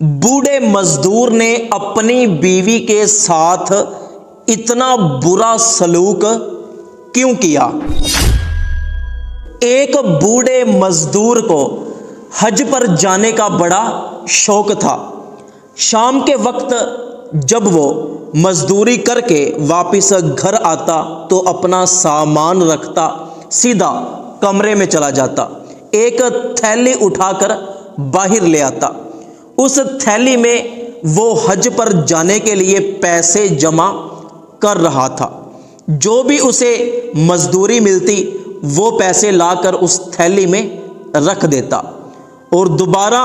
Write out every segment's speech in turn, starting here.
बूढ़े मजदूर ने अपनी बीवी के साथ इतना बुरा सलूक क्यों किया। एक बूढ़े मजदूर को हज पर जाने का बड़ा शौक था। शाम के वक्त जब वो मजदूरी करके वापस घर आता तो अपना सामान रखता, सीधा कमरे में चला जाता, एक थैली उठाकर बाहर ले आता। उस थैली में वो हज पर जाने के लिए पैसे जमा कर रहा था। जो भी उसे मजदूरी मिलती वो पैसे लाकर उस थैली में रख देता और दोबारा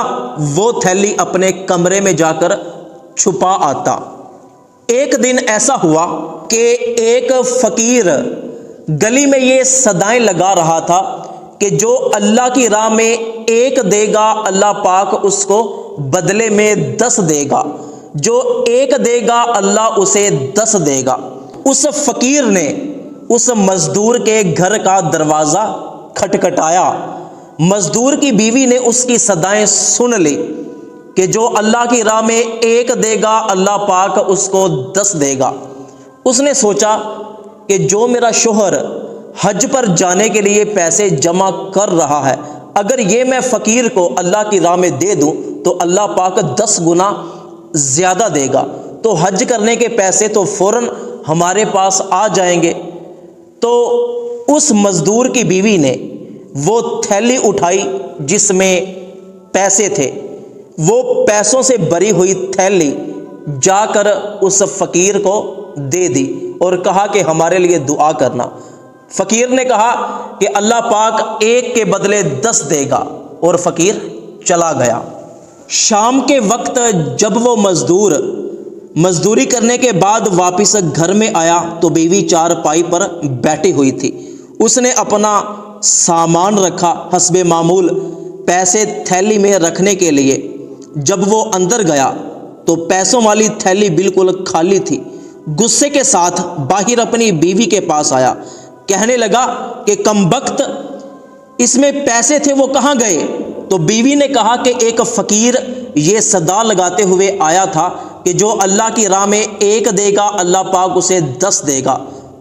वो थैली अपने कमरे में जाकर छुपा आता। एक दिन ऐसा हुआ कि एक फकीर गली में ये सदाएं लगा रहा था कि जो अल्लाह की राह में एक देगा अल्लाह पाक उसको बदले में 10 देगा, जो एक देगा अल्लाह उसे 10 देगा। उस फकीर ने उस मजदूर के घर का दरवाज़ा खटखटाया। मजदूर की बीवी ने उसकी सदाएं सुन ली कि जो अल्लाह की राह में एक देगा अल्लाह पाक उसको 10 देगा। उसने सोचा कि जो मेरा शोहर हज पर जाने के लिए पैसे जमा कर रहा है, अगर ये मैं फ़कीर को अल्लाह की राह में दे दूं तो अल्लाह पाक 10 गुना ज़्यादा देगा, तो हज करने के पैसे तो फ़ौरन हमारे पास आ जाएंगे। तो उस मज़दूर की बीवी ने वो थैली उठाई जिसमें पैसे थे। वो पैसों से भरी हुई थैली जाकर उस फ़कीर को दे दी और कहा कि हमारे लिए दुआ करना। फ़कीर ने कहा कि अल्लाह पाक एक के बदले 10 देगा और फ़कीर चला गया। शाम के वक्त जब वो मजदूरी करने के बाद वापस घर में आया तो बीवी चारपाई पर बैठी हुई थी। उसने अपना सामान रखा, हस्बे मामूल पैसे थैली में रखने के लिए। जब वो अंदर गया तो पैसों वाली थैली बिल्कुल खाली थी। गुस्से के साथ बाहर अपनी बीवी के पास आया, कहने लगा कि कमबख्त इसमें पैसे थे वो कहाँ गए। तो बीवी ने कहा कि एक फ़कीर ये सदा लगाते हुए आया था कि जो अल्लाह की राह में एक देगा अल्लाह पाक उसे 10 देगा,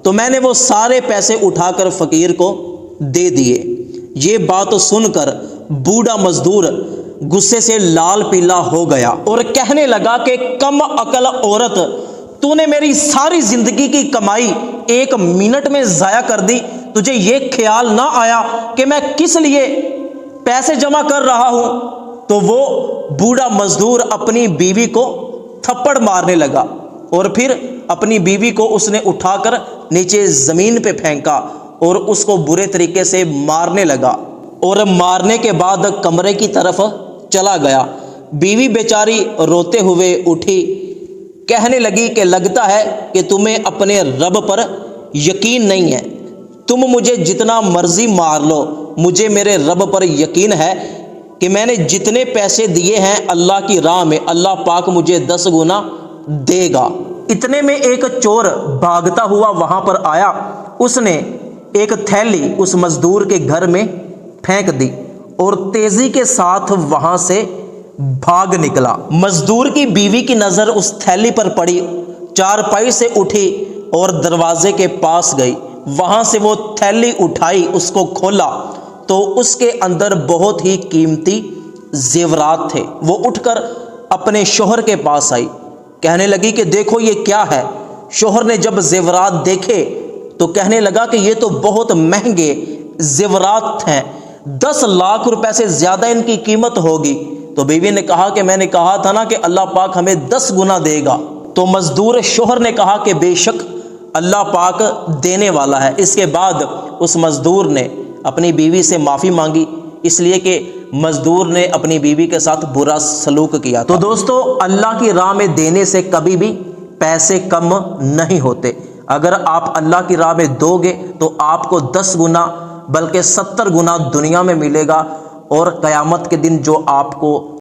तो मैंने वो सारे पैसे उठाकर फ़कीर को दे दिए। ये बात सुनकर बूढ़ा मजदूर गुस्से से लाल पीला हो गया और कहने लगा कि कम अकल औरत, तूने मेरी सारी जिंदगी की कमाई 1 मिनट में ज़ाया कर दी। तुझे ये ख्याल ना आया कि मैं किस लिए पैसे जमा कर रहा हूं। तो वो बूढ़ा मजदूर अपनी बीवी को थप्पड़ मारने लगा और फिर अपनी बीवी को उसने उठाकर नीचे ज़मीन पे फेंका और उसको बुरे तरीके से मारने लगा और मारने के बाद कमरे की तरफ चला गया। बीवी बेचारी रोते हुए उठी, कहने लगी कि लगता है कि तुम्हें अपने रब पर यकीन नहीं है। तुम मुझे जितना मर्जी मार लो, मुझे मेरे रब पर यकीन है कि मैंने जितने पैसे दिए हैं अल्लाह की राह में अल्लाह पाक मुझे 10 गुना देगा। इतने में एक चोर भागता हुआ वहां पर आया। उसने एक थैली उस मजदूर के घर में फेंक दी और तेजी के साथ वहां से भाग निकला। मजदूर की बीवी की नज़र उस थैली पर पड़ी, चारपाई से उठी और दरवाजे के पास गई। वहां से वो थैली उठाई, उसको खोला तो उसके अंदर बहुत ही कीमती जेवरात थे। वो उठकर अपने शोहर के पास आई, कहने लगी कि देखो ये क्या है। शोहर ने जब जेवरात देखे तो कहने लगा कि ये तो बहुत महंगे जेवरात हैं, 10 लाख रुपए से ज़्यादा इनकी कीमत होगी। तो बीवी ने कहा कि मैंने कहा था ना कि अल्लाह पाक हमें 10 गुना देगा। तो मजदूर शोहर ने कहा कि बेशक अल्लाह पाक देने वाला है। इसके बाद उस मजदूर ने अपनी बीवी से माफ़ी मांगी, इसलिए कि मजदूर ने अपनी बीवी के साथ बुरा सलूक किया। तो दोस्तों, अल्लाह की राह में देने से कभी भी पैसे कम नहीं होते। अगर आप अल्लाह की राह में दोगे तो आपको 10 गुना बल्कि 70 गुना दुनिया में मिलेगा और क़यामत के दिन जो आपको